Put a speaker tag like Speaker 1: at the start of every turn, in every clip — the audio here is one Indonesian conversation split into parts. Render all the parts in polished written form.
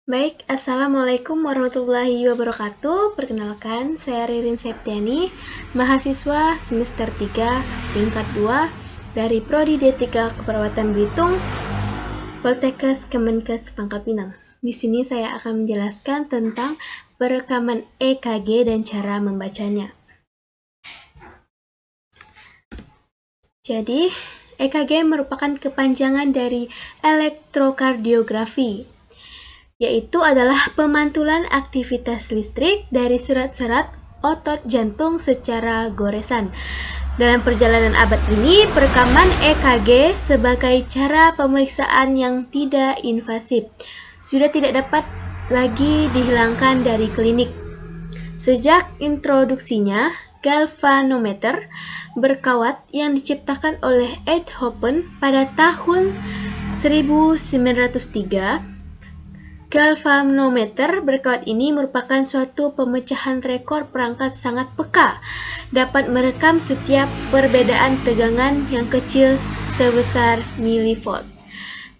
Speaker 1: Baik, Assalamualaikum warahmatullahi wabarakatuh. Perkenalkan, saya Ririn Septiani, mahasiswa semester 3, tingkat 2 dari Prodi D3 Keperawatan Belitung, Poltekkes Kemenkes Pangkal Pinang. Di sini saya akan menjelaskan tentang perekaman EKG dan cara membacanya. Jadi, EKG merupakan kepanjangan dari elektrokardiografi, yaitu adalah pemantulan aktivitas listrik dari serat-serat otot jantung secara goresan. Dalam perjalanan abad ini, perekaman EKG sebagai cara pemeriksaan yang tidak invasif sudah tidak dapat lagi dihilangkan dari klinik. Sejak introduksinya galvanometer berkawat yang diciptakan oleh Einthoven pada tahun 1903, galvanometer berkawat ini merupakan suatu pemecahan rekor perangkat sangat peka, dapat merekam setiap perbedaan tegangan yang kecil sebesar milivolt.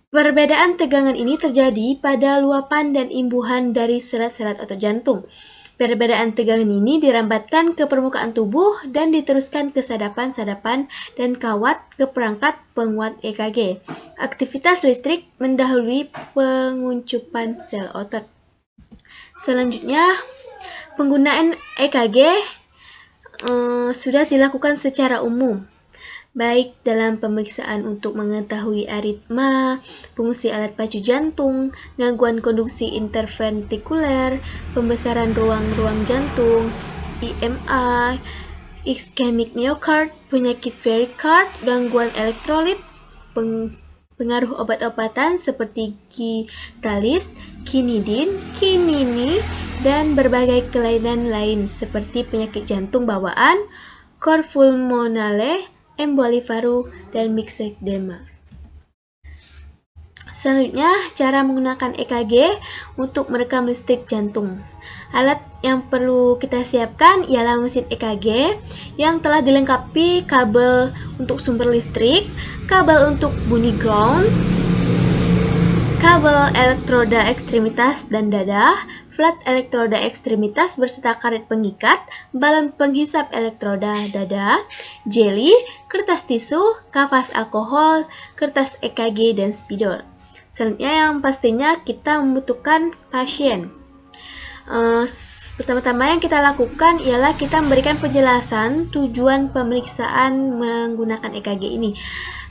Speaker 1: Perbedaan tegangan ini terjadi pada luapan dan imbuhan dari serat-serat otot jantung. Perbedaan tegangan ini dirambatkan ke permukaan tubuh dan diteruskan ke sadapan-sadapan dan kawat ke perangkat penguat EKG. Aktivitas listrik mendahului penguncupan sel otot. Selanjutnya, penggunaan EKG sudah dilakukan secara umum, baik dalam pemeriksaan untuk mengetahui aritma, fungsi alat pacu jantung, gangguan konduksi interventikuler, pembesaran ruang-ruang jantung, EMI, ischemic myocard, penyakit perikard, gangguan elektrolit, pengaruh obat-obatan seperti Gitalis, kinidin, kinini, dan berbagai kelainan lain seperti penyakit jantung bawaan, cor pulmonale, emboli paru, dan myxedema. Selanjutnya, cara menggunakan EKG untuk merekam listrik jantung. Alat yang perlu kita siapkan ialah mesin EKG yang telah dilengkapi kabel untuk sumber listrik, kabel untuk bunyi ground, kabel elektroda ekstremitas dan dada, flat elektroda ekstremitas berserta karet pengikat, balon penghisap elektroda dada, jeli, kertas tisu, kapas alkohol, kertas EKG, dan spidol. Selanjutnya yang pastinya kita membutuhkan pasien. Pertama-tama yang kita lakukan ialah kita memberikan penjelasan tujuan pemeriksaan menggunakan EKG ini.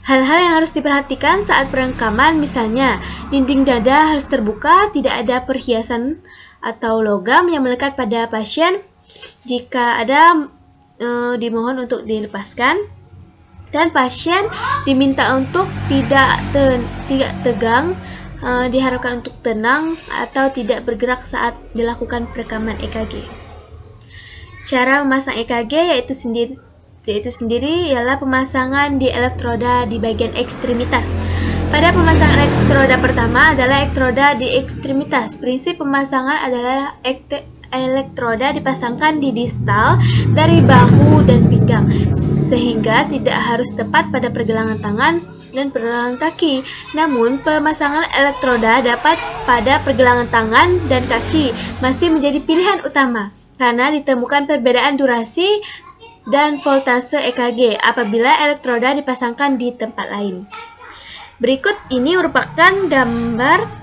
Speaker 1: Hal-hal yang harus diperhatikan saat perekaman, misalnya dinding dada harus terbuka, tidak ada perhiasan atau logam yang melekat pada pasien. Jika ada, dimohon untuk dilepaskan. Dan pasien diminta untuk tidak tegang, diharapkan untuk tenang atau tidak bergerak saat dilakukan perekaman EKG. Cara memasang EKG yaitu sendiri ialah pemasangan di elektroda di bagian ekstremitas. Pada pemasangan elektroda pertama adalah elektroda di ekstremitas. Prinsip pemasangan adalah elektroda dipasangkan di distal dari bahu dan pinggang, sehingga tidak harus tepat pada pergelangan tangan dan pergelangan kaki. Namun, pemasangan elektroda dapat pada pergelangan tangan dan kaki masih menjadi pilihan utama karena ditemukan perbedaan durasi dan voltase EKG apabila elektroda dipasangkan di tempat lain. Berikut ini merupakan gambar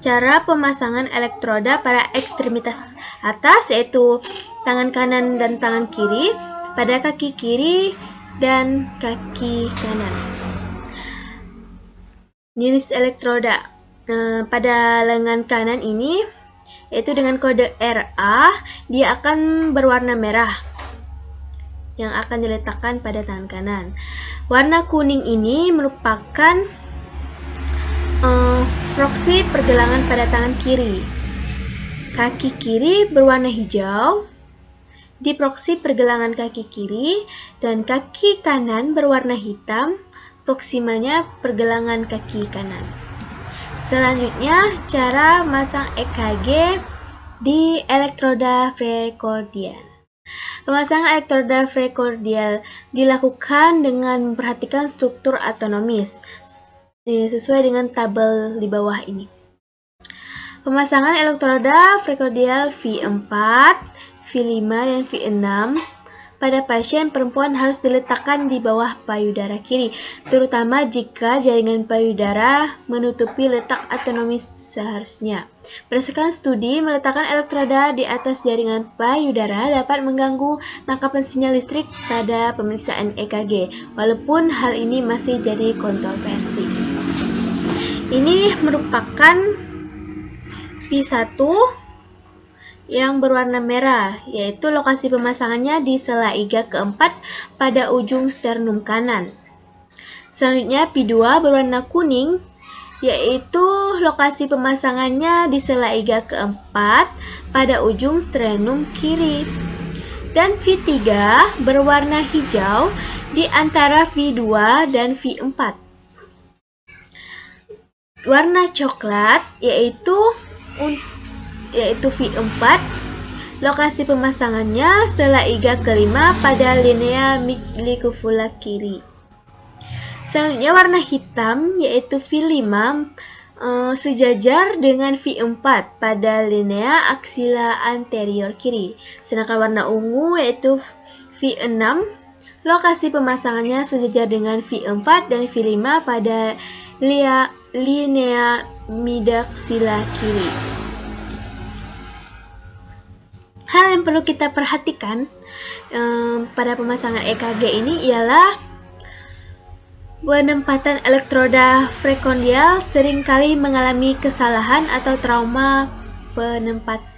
Speaker 1: cara pemasangan elektroda pada ekstremitas atas, yaitu tangan kanan dan tangan kiri, pada kaki kiri dan kaki kanan. Jenis elektroda pada lengan kanan ini, yaitu dengan kode RA, dia akan berwarna merah yang akan diletakkan pada tangan kanan. Warna kuning ini merupakan proksi pergelangan pada tangan kiri. Kaki kiri berwarna hijau di proksi pergelangan kaki kiri, dan kaki kanan berwarna hitam, proksimalnya pergelangan kaki kanan. Selanjutnya, cara masang EKG di elektroda prekordial. Pemasangan elektroda prekordial dilakukan dengan memperhatikan struktur anatomis sesuai dengan tabel di bawah ini. Pemasangan elektroda frekondial V4, V5, dan V6 pada pasien perempuan harus diletakkan di bawah payudara kiri, terutama jika jaringan payudara menutupi letak anatomis seharusnya. Berdasarkan studi, meletakkan elektroda di atas jaringan payudara dapat mengganggu tangkapan sinyal listrik pada pemeriksaan EKG, walaupun hal ini masih jadi kontroversi. Ini merupakan V1 yang berwarna merah, yaitu lokasi pemasangannya di sela iga keempat pada ujung sternum kanan. Selanjutnya V2 berwarna kuning, yaitu lokasi pemasangannya di sela iga keempat pada ujung sternum kiri. Dan V3 berwarna hijau di antara V2 dan V4. Warna coklat yaitu V4, lokasi pemasangannya sela iga kelima pada linea microfibula kiri. Selanjutnya warna hitam yaitu V5 sejajar dengan V4 pada linea aksila anterior kiri. Sedangkan warna ungu yaitu V6, lokasi pemasangannya sejajar dengan V4 dan V5 pada linea midaksila kiri. Hal yang perlu kita perhatikan pada pemasangan EKG ini ialah penempatan elektroda frekondial seringkali mengalami kesalahan atau trauma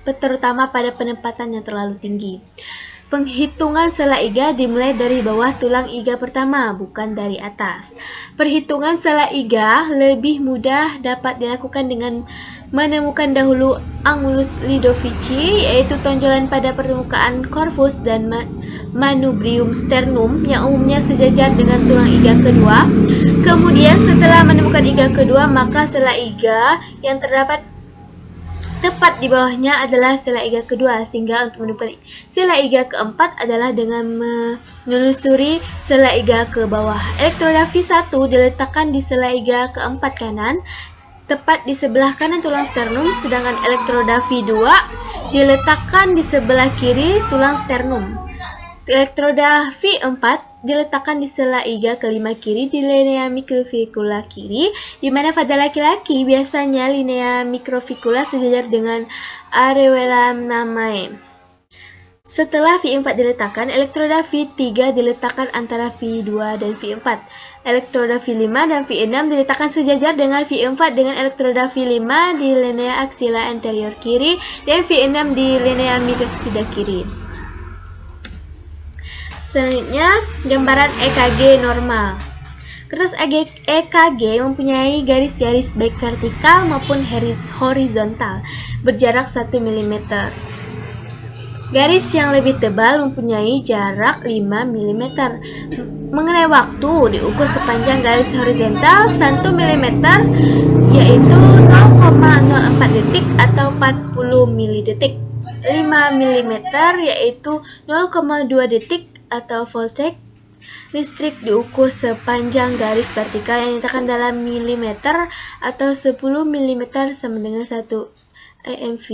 Speaker 1: terutama pada penempatan yang terlalu tinggi. Penghitungan sela iga dimulai dari bawah tulang iga pertama, bukan dari atas. Perhitungan sela iga lebih mudah dapat dilakukan dengan menemukan dahulu angulus Lidovici, yaitu tonjolan pada permukaan korpus dan manubrium sternum yang umumnya sejajar dengan tulang iga kedua. Kemudian setelah menemukan iga kedua, maka sela iga yang terdapat tepat di bawahnya adalah sela iga kedua, sehingga untuk menemukan sela iga keempat adalah dengan menelusuri sela iga ke bawah. Elektroda V1 diletakkan di sela iga keempat kanan, tepat di sebelah kanan tulang sternum, sedangkan elektroda V2 diletakkan di sebelah kiri tulang sternum. Elektroda V4 diletakkan di sela iga kelima kiri di linea microfibula kiri, di mana pada laki-laki biasanya linea microfibula sejajar dengan areola namae. Setelah V4 diletakkan, elektroda V3 diletakkan antara V2 dan V4. Elektroda V5 dan V6 diletakkan sejajar dengan V4 dengan elektroda V5 di linea aksila anterior kiri dan V6 di linea midaksila kiri. Selanjutnya, gambaran EKG normal. Kertas EKG mempunyai garis-garis baik vertikal maupun horizontal berjarak 1 mm. Garis yang lebih tebal mempunyai jarak 5 mm. Mengenai waktu, diukur sepanjang garis horizontal 1 mm, yaitu 0,04 detik atau 40 mili-detik. 5 mm yaitu 0,2 detik atau voltcek. Listrik diukur sepanjang garis vertikal yang dinyatakan dalam milimeter atau 10 mm sama dengan 1 AMV.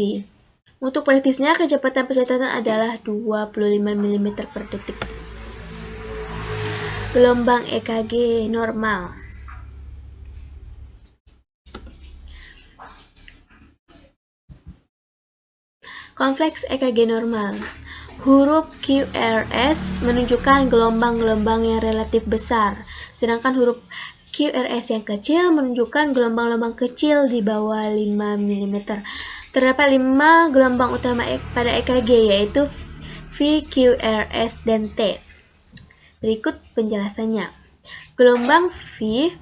Speaker 1: Untuk praktisnya, kecepatan pencatatan adalah 25 mm per detik. Gelombang EKG normal. Kompleks EKG normal. Huruf QRS menunjukkan gelombang-gelombang yang relatif besar, sedangkan huruf QRS yang kecil menunjukkan gelombang-gelombang kecil di bawah 5 mm. Terdapat 5 gelombang utama pada EKG, yaitu V, Q, R, S, dan T. Berikut penjelasannya. Gelombang V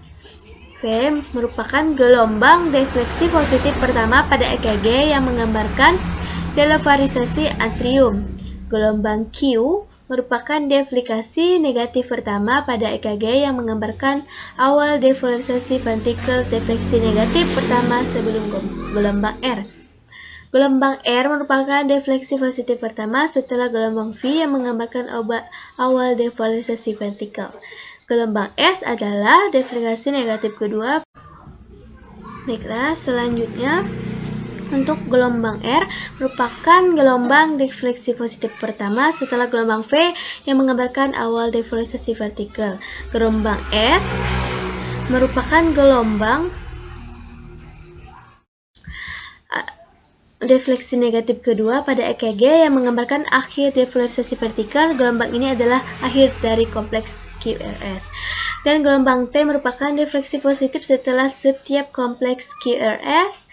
Speaker 1: merupakan gelombang defleksi positif pertama pada EKG yang menggambarkan delavarisasi atrium. Gelombang Q merupakan defleksi negatif pertama pada EKG yang menggambarkan awal devolarisasi ventricle defleksi negatif pertama sebelum gelombang R. Gelombang R merupakan defleksi positif pertama setelah gelombang V yang menggambarkan awal devolarisasi ventricle. Gelombang S adalah defleksi negatif kedua. Baiklah, selanjutnya Untuk gelombang R merupakan gelombang defleksi positif pertama setelah gelombang V yang menggambarkan awal defleksi vertikal. Gelombang S merupakan gelombang defleksi negatif kedua pada EKG yang menggambarkan akhir defleksi vertikal. Gelombang ini adalah akhir dari kompleks QRS. Dan gelombang T merupakan defleksi positif setelah setiap kompleks QRS.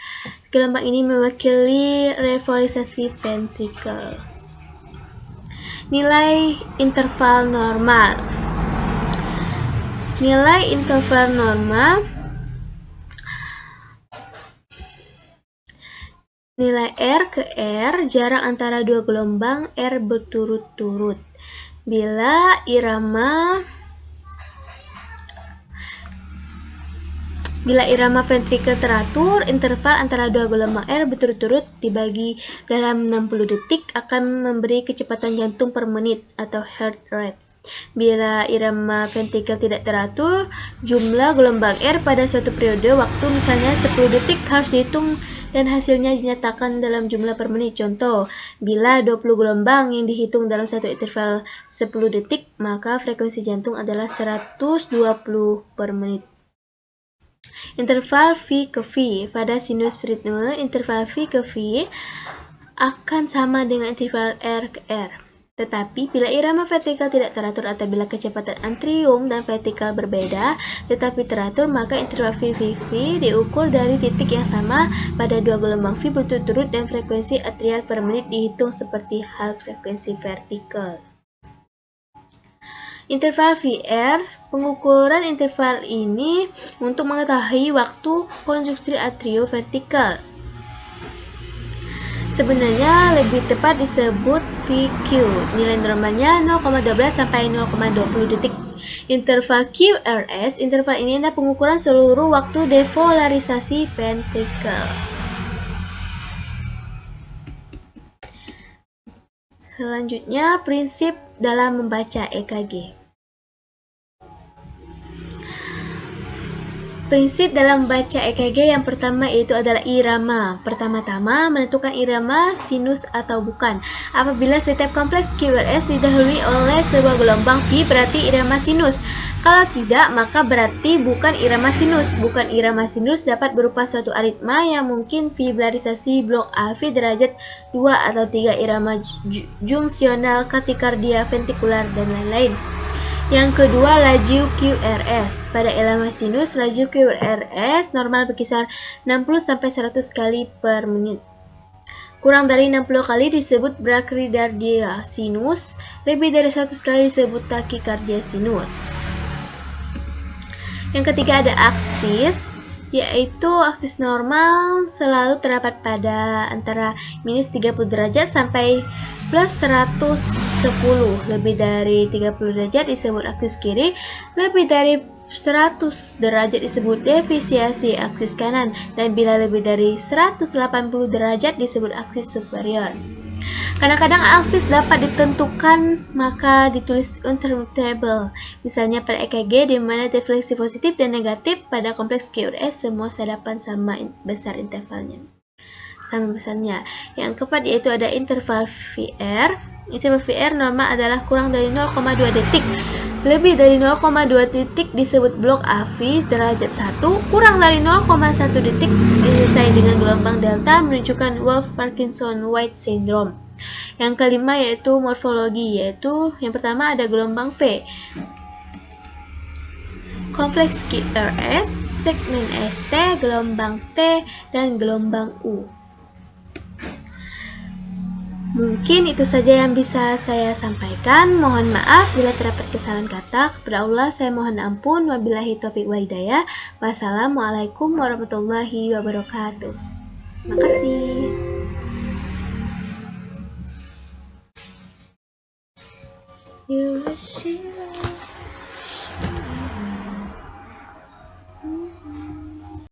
Speaker 1: Gelombang ini mewakili revolusasi ventrikel. Nilai interval normal. Nilai interval normal nilai R ke R, jarak antara dua gelombang R berturut-turut. Bila irama ventrikel teratur, interval antara dua gelombang R berturut-turut dibagi dalam 60 detik akan memberi kecepatan jantung per menit atau heart rate. Bila irama ventrikel tidak teratur, jumlah gelombang R pada suatu periode waktu misalnya 10 detik harus dihitung dan hasilnya dinyatakan dalam jumlah per menit. Contoh, bila 20 gelombang yang dihitung dalam satu interval 10 detik, maka frekuensi jantung adalah 120 per menit. Interval V ke V. Pada sinus ritme, interval V ke V akan sama dengan interval R ke R. Tetapi bila irama vertikal tidak teratur atau bila kecepatan atrium dan vertikal berbeda tetapi teratur, maka interval V diukur dari titik yang sama pada dua gelombang V berturut-turut dan frekuensi atrial per menit dihitung seperti hal frekuensi vertikal. Interval VR, pengukuran interval ini untuk mengetahui waktu konstruksi atriovertikal. Sebenarnya lebih tepat disebut VQ. Nilai normalnya 0,12 sampai 0,20 detik. Interval QRS, interval ini adalah pengukuran seluruh waktu depolarisasi ventrikel. Selanjutnya, prinsip dalam membaca EKG. Prinsip dalam membaca EKG yang pertama yaitu adalah irama. Pertama-tama menentukan irama sinus atau bukan. Apabila setiap kompleks QRS didahului oleh sebuah gelombang V, berarti irama sinus. Kalau tidak, maka berarti bukan irama sinus. Bukan irama sinus dapat berupa suatu aritma yang mungkin fibrilisasi blok AV derajat 2 atau 3, irama jungsional, tachycardia ventrikular, dan lain-lain. Yang kedua, laju QRS. Pada irama sinus, laju QRS normal berkisar 60-100 kali per menit. Kurang dari 60 kali disebut brachicardia sinus, lebih dari 100 kali disebut tachycardia sinus. Yang ketiga ada aksis, yaitu aksis normal selalu terdapat pada antara minus 30 derajat sampai plus 110. Lebih dari 30 derajat disebut aksis kiri, lebih dari 100 derajat disebut deviasi aksis kanan, dan bila lebih dari 180 derajat disebut aksis superior. Kadang-kadang aksis dapat ditentukan maka ditulis intermutable. Misalnya pada EKG di mana defleksi positif dan negatif pada kompleks QRS semua sadapan sama besar intervalnya. Sama besarnya. Yang keempat yaitu ada interval VR. Interval VR normal adalah kurang dari 0,2 detik. Lebih dari 0,2 detik disebut blok AV derajat 1, kurang dari 0,1 detik disertai dengan gelombang delta menunjukkan Wolff-Parkinson-White syndrome. Yang kelima yaitu morfologi, yaitu yang pertama ada gelombang V, kompleks QRS, segmen ST, gelombang T, dan gelombang U. Mungkin itu saja yang bisa saya sampaikan. Mohon maaf bila terdapat kesalahan kata. Kepada Allah saya mohon ampun. Wabillahi taufiq wal hidayah. Wassalamualaikum warahmatullahi wabarakatuh. Makasih.